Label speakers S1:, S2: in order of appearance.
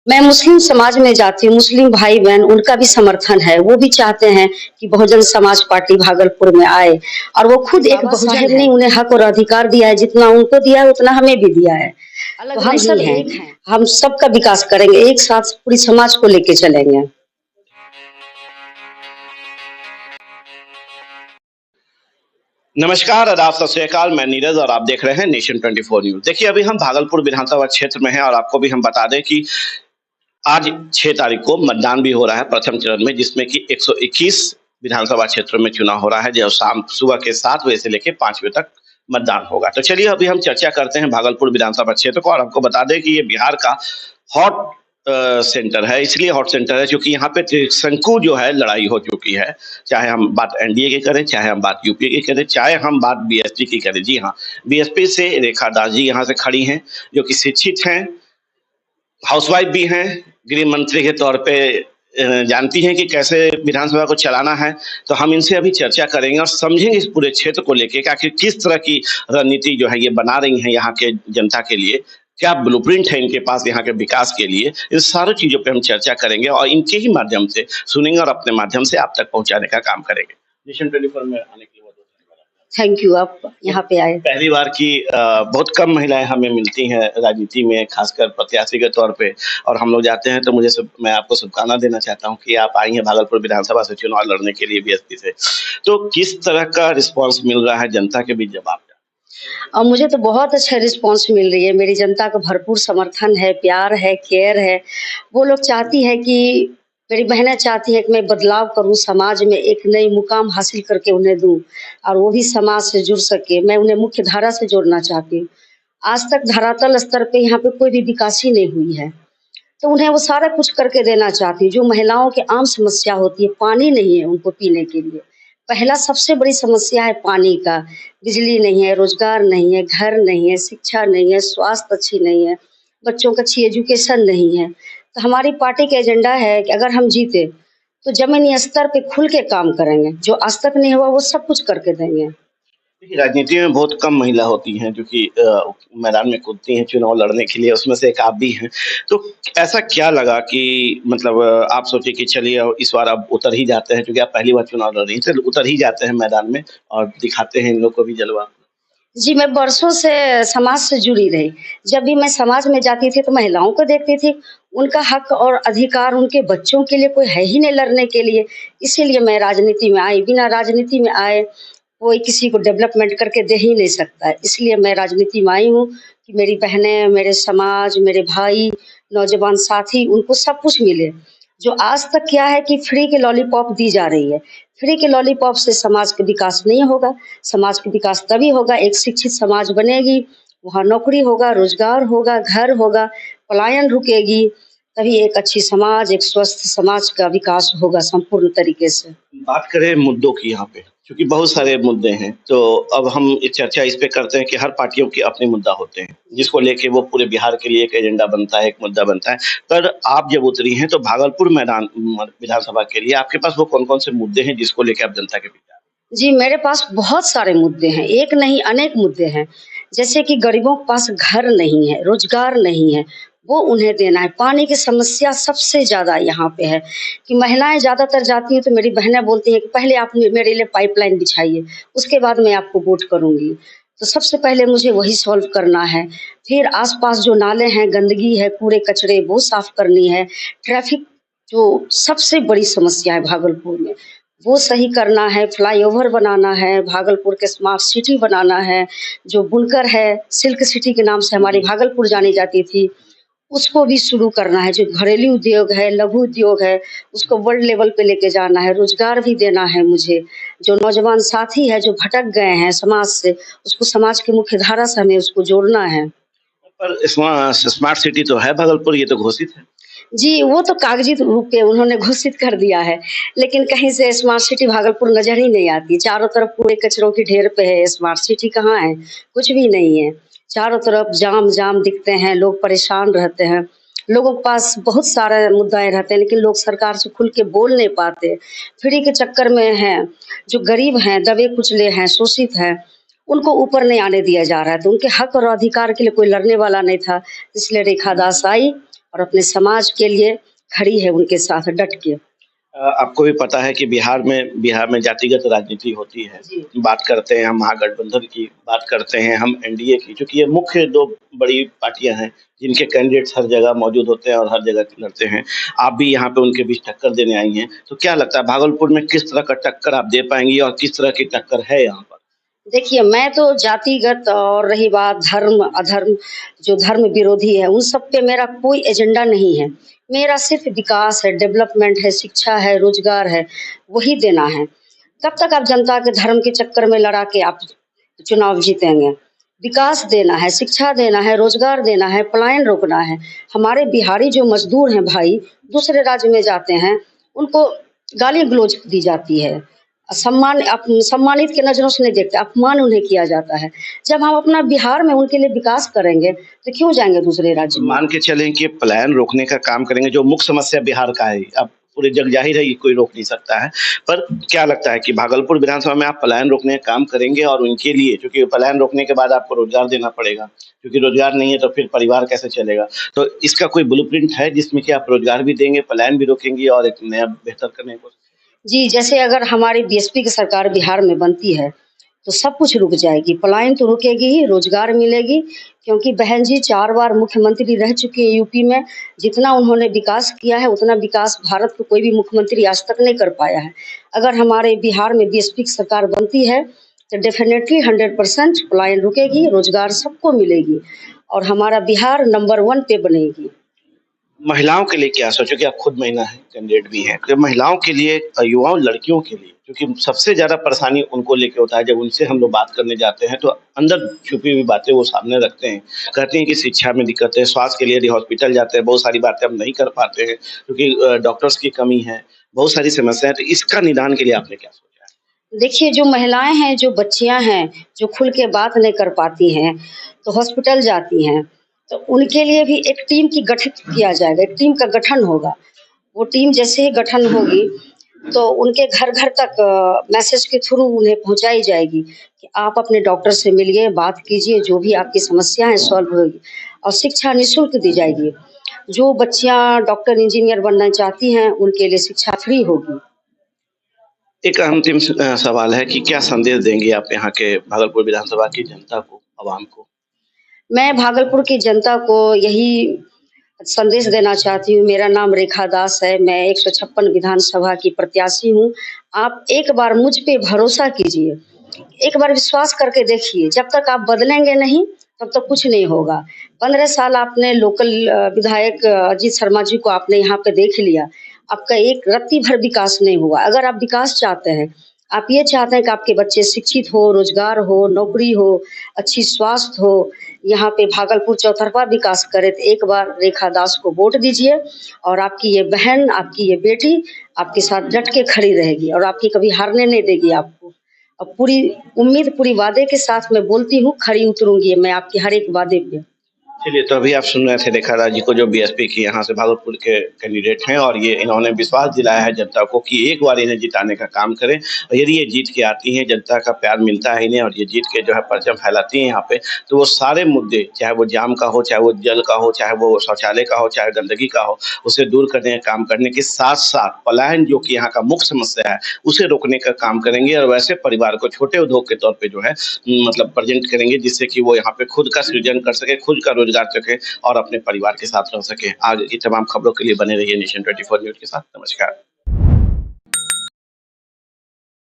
S1: मैं मुस्लिम समाज में जाती हूँ, मुस्लिम भाई-बहन उनका भी समर्थन है, वो भी चाहते हैं कि बहुजन समाज पार्टी भागलपुर में आए और वो खुद एक बाबा साहेब ने उन्हें हक और अधिकार दिया है, जितना उनको दिया है उतना हमें भी दिया है। तो हम सब एक हैं, हम सबका विकास करेंगे, एक साथ पूरी समाज को लेके चलेंगे।
S2: नमस्कार, आदाब, सत श्री अकाल। मैं नीरज और आप देख रहे हैं नेशन 24 न्यूज़। देखिए, अभी हम भागलपुर विधानसभा क्षेत्र में हैं और आपको भी हम बता दें कि आज 6 तारीख को मतदान भी हो रहा है प्रथम चरण में, जिसमें कि 121 विधानसभा क्षेत्रों में चुनाव हो रहा है, जो शाम सुबह के 7 बजे से लेके 5 बजे तक मतदान होगा। तो चलिए अभी हम चर्चा करते हैं भागलपुर विधानसभा क्षेत्र को और आपको बता दें कि ये बिहार का हॉट सेंटर है। इसलिए हॉट सेंटर है क्योंकि यहाँ पे त्रिशंकु जो है लड़ाई हो चुकी है। चाहे हम बात एनडीए की करें, चाहे हम बात यूपीए की करें, चाहे हम बात बीएसपी की करें। जी हाँ, बीएसपी से रेखा दास जी यहाँ से खड़ी हैं, जो कि शिक्षित हैं, हाउसवाइफ भी हैं, गृह मंत्री के तौर पे जानती हैं कि कैसे विधानसभा को चलाना है। तो हम इनसे अभी चर्चा करेंगे और समझेंगे इस पूरे क्षेत्र को लेके कि आखिर किस तरह की रणनीति जो है ये बना रही हैं यहाँ के जनता के लिए, क्या ब्लूप्रिंट है इनके पास यहाँ के विकास के लिए। इन सारी चीजों पे हम चर्चा करेंगे और इनके ही माध्यम से सुनेंगे और अपने माध्यम से आप तक पहुंचाने का काम करेंगे। नेशन 24 में आने के लिए बहुत
S1: थैंक यू, आप यहाँ पे आए।
S2: पहली बार की बहुत कम महिलाएं हमें मिलती हैं राजनीति में, खासकर प्रत्याशी के तौर पे, और हम लोग जाते हैं तो मैं आपको शुभकामना देना चाहता हूं कि आप आई हैं भागलपुर विधानसभा से चुनाव लड़ने के लिए बीएसपी से। तो किस तरह का रिस्पांस मिल रहा है जनता के बीच जब आप?
S1: और मुझे तो बहुत अच्छा रिस्पांस मिल रही है, मेरी जनता का भरपूर समर्थन है, प्यार है, केयर है। वो लोग चाहती है कि मेरी बहनें चाहती हैं कि मैं बदलाव करूँ, समाज में एक नई मुकाम हासिल करके उन्हें दूँ और वो भी समाज से जुड़ सके। मैं उन्हें मुख्य धारा से जोड़ना चाहती हूँ। आज तक धरातल स्तर पे यहाँ पे कोई भी विकास ही नहीं हुई है, तो उन्हें वो सारा कुछ करके देना चाहती हूँ। जो महिलाओं की आम समस्या होती है, पानी नहीं है उनको पीने के लिए। पहला सबसे बड़ी समस्या है पानी का, बिजली नहीं है, रोजगार नहीं है, घर नहीं है, शिक्षा नहीं है, स्वास्थ्य अच्छी नहीं है, बच्चों को अच्छी एजुकेशन नहीं है। तो हमारी पार्टी का एजेंडा है कि अगर हम जीते तो जमीनी स्तर पे खुल के काम करेंगे, जो आज तक नहीं हुआ वो सब कुछ करके देंगे।
S2: देखिए, राजनीति में बहुत कम महिला होती हैं जो कि मैदान में कूदती हैं चुनाव लड़ने के लिए, उसमें से एक आप भी हैं। तो ऐसा क्या लगा कि मतलब आप सोचे कि चलिए इस बार अब उतर ही जाते हैं, क्योंकि आप पहली बार चुनाव लड़ रही हैं, चलो उतर ही जाते हैं मैदान में और दिखाते हैं इन लोग को भी जलवा।
S1: जी, मैं बरसों से समाज से जुड़ी रही। जब भी मैं समाज में जाती थी तो महिलाओं को देखती थी, उनका हक और अधिकार उनके बच्चों के लिए कोई है ही नहीं लड़ने के लिए। इसीलिए मैं राजनीति में आई, बिना राजनीति में आए कोई किसी को डेवलपमेंट करके दे ही नहीं सकता है। इसलिए मैं राजनीति में आई हूँ कि मेरी बहनें, मेरे समाज, मेरे भाई, नौजवान साथी उनको सब कुछ मिले। जो आज तक क्या है कि फ्री के लॉलीपॉप दी जा रही है। फ्री के लॉलीपॉप से समाज का विकास नहीं होगा। समाज का विकास तभी होगा, एक शिक्षित समाज बनेगी, वहाँ नौकरी होगा, रोजगार होगा, घर होगा, पलायन रुकेगी, तभी एक अच्छी समाज, एक स्वस्थ समाज का विकास होगा संपूर्ण तरीके से।
S2: बात करें मुद्दों की यहाँ पे, क्योंकि बहुत सारे मुद्दे हैं, तो अब हम एक चर्चा इस पे करते हैं कि हर पार्टियों के अपने मुद्दा होते हैं, जिसको लेके वो पूरे बिहार के लिए एक एजेंडा बनता है, एक मुद्दा बनता है। पर आप जब उतरी हैं तो भागलपुर मैदान विधानसभा के लिए आपके पास वो कौन-कौन से मुद्दे हैं जिसको लेके आप जनता के बीच आ रहे हैं?
S1: जी, मेरे पास बहुत सारे मुद्दे हैं, एक नहीं अनेक मुद्दे हैं। जैसे कि गरीबों के पास घर नहीं है, रोजगार नहीं है, वो उन्हें देना है। पानी की समस्या सबसे ज़्यादा यहाँ पे है कि महिलाएँ ज़्यादातर जाती हैं तो मेरी बहनें बोलती हैं कि पहले आप मेरे लिए पाइपलाइन बिछाइए, उसके बाद मैं आपको वोट करूँगी। तो सबसे पहले मुझे वही सॉल्व करना है। फिर आस-पास जो नाले हैं, गंदगी है, कूड़े-कचरे वो साफ़ करनी है। ट्रैफ़िक जो सबसे बड़ी समस्या है भागलपुर में, वो सही करना है, फ्लाईओवर बनाना है, भागलपुर के स्मार्ट सिटी बनाना है, जो बुनकर है, सिल्क सिटी के नाम से हमारी भागलपुर जानी जाती थी, उसको भी शुरू करना है। जो घरेलू उद्योग है, लघु उद्योग है, उसको वर्ल्ड लेवल पे लेके जाना है, रोज़गार भी देना है मुझे। जो नौजवान साथी है, जो भटक गए हैं समाज से, उसको समाज की मुख्य धारा से हमें उसको जोड़ना है।
S2: पर स्मार्ट सिटी तो है भागलपुर, ये तो घोषित है।
S1: जी, वो तो कागज़ी रूप पे उन्होंने घोषित कर दिया है, लेकिन कहीं से स्मार्ट सिटी भागलपुर नज़र ही नहीं आती। चारों तरफ कूड़े-कचरों की ढेर पे है, स्मार्ट सिटी कहाँ है? कुछ भी नहीं है। चारों तरफ जाम-जाम दिखते हैं, लोग परेशान रहते हैं। लोगों के पास बहुत सारे मुद्दाएँ रहते हैं, लेकिन लोग सरकार से खुल के बोल नहीं पाते। फ्री के चक्कर में हैं, जो गरीब हैं, दबे-कुचले हैं, शोषित हैं, उनको ऊपर नहीं आने दिया जा रहा है। तो उनके हक और अधिकार के लिए कोई लड़ने वाला नहीं था, इसलिए रेखा दास आई और अपने समाज के लिए खड़ी है उनके साथ डट के।
S2: आपको भी पता है कि बिहार में जातिगत राजनीति होती है।
S1: जी।
S2: बात करते हैं हम महागठबंधन की, बात करते हैं हम एनडीए की, क्योंकि ये मुख्य 2 बड़ी पार्टियाँ हैं, जिनके कैंडिडेट्स हर जगह मौजूद होते हैं और हर जगह लड़ते हैं। आप भी यहाँ पे उनके बीच टक्कर देने आई हैं, तो क्या लगता है भागलपुर में किस तरह का टक्कर आप दे पाएँगी और किस तरह की टक्कर है यहाँ पर?
S1: देखिए, मैं तो जातिगत और रही बात धर्म-अधर्म, जो धर्म विरोधी है, उन सब पे मेरा कोई एजेंडा नहीं है। मेरा सिर्फ़ विकास है, डेवलपमेंट है, शिक्षा है, रोज़गार है, वही देना है। कब तक आप जनता के धर्म के चक्कर में लड़ा के आप चुनाव जीतेंगे? विकास देना है, शिक्षा देना है, रोज़गार देना है, पलायन रोकना है। हमारे बिहारी जो मज़दूर हैं भाई, दूसरे राज्य में जाते हैं, उनको गाली-गलौज दी जाती है। सम्मानित की नज़रों से नहीं देखते, अपमान उन्हें किया जाता है। जब हम अपना बिहार में उनके लिए विकास करेंगे, तो क्यों जाएँगे दूसरे राज्य
S2: तो
S1: में?
S2: मान के चलें कि पलायन रोकने का काम करेंगे, जो मुख्य समस्या बिहार का है। अब पूरे जग ज़ाहिर है कि कोई रोक नहीं सकता है। पर क्या लगता है कि भागलपुर विधानसभा में आप पलायन रोकने का काम करेंगे और उनके लिए, क्योंकि पलायन रोकने के बाद आपको रोज़गार देना पड़ेगा, क्योंकि रोज़गार नहीं है तो फिर परिवार कैसे चलेगा? तो इसका कोई ब्लूप्रिंट है जिसमें कि आप रोज़गार भी देंगे, पलायन भी रोकेंगी और एक नया बेहतर करने की कोशिश?
S1: जी, जैसे अगर हमारी बीएसपी की सरकार बिहार में बनती है, तो सब कुछ रुक जाएगी। पलायन तो रुकेगी ही, रोज़गार मिलेगी, क्योंकि बहन जी 4 बार मुख्यमंत्री रह चुकी हैं यूपी में। जितना उन्होंने विकास किया है, उतना विकास भारत में कोई भी मुख्यमंत्री आज तक नहीं कर पाया है। अगर हमारे बिहार में बीएसपी की सरकार बनती है, तो डेफ़िनेटली 100% पलायन रुकेगी, रोज़गार सबको मिलेगी और हमारा बिहार नंबर 1 पे बनेगी।
S2: महिलाओं के लिए क्या सोचो कि आप खुद महिला हैं, कैंडिडेट भी हैं। तो महिलाओं के लिए युवाओं लड़कियों के लिए, क्योंकि सबसे ज़्यादा परेशानी उनको लेके होता है, जब उनसे हम लोग बात करने जाते हैं तो अंदर छुपी हुई बातें वो सामने रखते हैं। कहते हैं कि शिक्षा में दिक्कत है, स्वास्थ्य के लिए यदि हॉस्पिटल जाते हैं, बहुत सारी बातें हम नहीं कर पाते हैं क्योंकि डॉक्टर्स की कमी है, बहुत सारी समस्या है। तो इसका निदान के लिए आपने क्या सोचा है?
S1: देखिए, जो महिलाएँ हैं, जो बच्चियाँ हैं, जो खुल के बात नहीं कर पाती हैं, तो हॉस्पिटल जाती हैं, तो उनके लिए भी एक टीम की गठित किया जाएगा, एक टीम का गठन होगा। वो टीम जैसे ही गठन होगी, तो उनके घर-घर तक मैसेज के थ्रू उन्हें पहुँचाई जाएगी कि आप अपने डॉक्टर से मिलिए, बात कीजिए, जो भी आपकी समस्या है सॉल्व होगी और शिक्षा निःशुल्क दी जाएगी। जो बच्चियाँ डॉक्टर, इंजीनियर बनना चाहती हैं, उनके लिए शिक्षा फ्री होगी।
S2: एक अंतिम सवाल है कि क्या संदेश देंगे आप यहाँ के भागलपुर विधानसभा की जनता को, आवाम को?
S1: मैं भागलपुर की जनता को यही संदेश देना चाहती हूँ। मेरा नाम रेखा दास है, मैं 156 विधानसभा की प्रत्याशी हूँ। आप एक बार मुझ पे भरोसा कीजिए, एक बार विश्वास करके देखिए, जब तक आप बदलेंगे नहीं, तब तक कुछ नहीं होगा। 15 साल आपने लोकल विधायक अजीत शर्मा जी को आपने यहाँ पे देख लिया, आपका एक रत्ती भर विकास नहीं हुआ। अगर आप विकास चाहते हैं, आप ये चाहते हैं कि आपके बच्चे शिक्षित हो, रोज़गार हो, नौकरी हो, अच्छी स्वास्थ्य हो, यहाँ पे भागलपुर चौतरफा विकास करे, तो एक बार रेखा दास को वोट दीजिए और आपकी ये बहन, आपकी ये बेटी आपके साथ डट के खड़ी रहेगी और आपकी कभी हारने नहीं देगी आपको। और पूरी उम्मीद, पूरी वादे के साथ मैं बोलती हूँ, खरी उतरूँगी मैं आपके हर एक वादे पे।
S2: चलिए, तो अभी आप सुन रहे थे रेखा राज जी को, जो बीएसपी की यहाँ से भागलपुर के कैंडिडेट हैं और ये इन्होंने विश्वास दिलाया है जनता को कि एक बार इन्हें जिताने का काम करें और यदि ये जीत के आती हैं, जनता का प्यार मिलता है इन्हें और ये जीत के जो है परचम फैलाती हैं यहाँ पे, तो वो सारे मुद्दे, चाहे वो जाम का हो, चाहे वो जल का हो, चाहे वो शौचालय का हो, चाहे गंदगी का हो, उसे दूर करने का काम करने के साथ-साथ पलायन जो कि यहाँ का मुख्य समस्या है, उसे रोकने का काम करेंगे और वैसे परिवार को छोटे उद्योग के तौर पे जो है मतलब प्रेज़ेंट करेंगे, जिससे कि वो यहाँ पे खुद का सृजन कर सके, खुद का रोज़गार सके और अपने परिवार के साथ रह सके। आगे की तमाम खबरों के लिए बने रहिए नेशन 24 न्यूज़ के साथ। नमस्कार।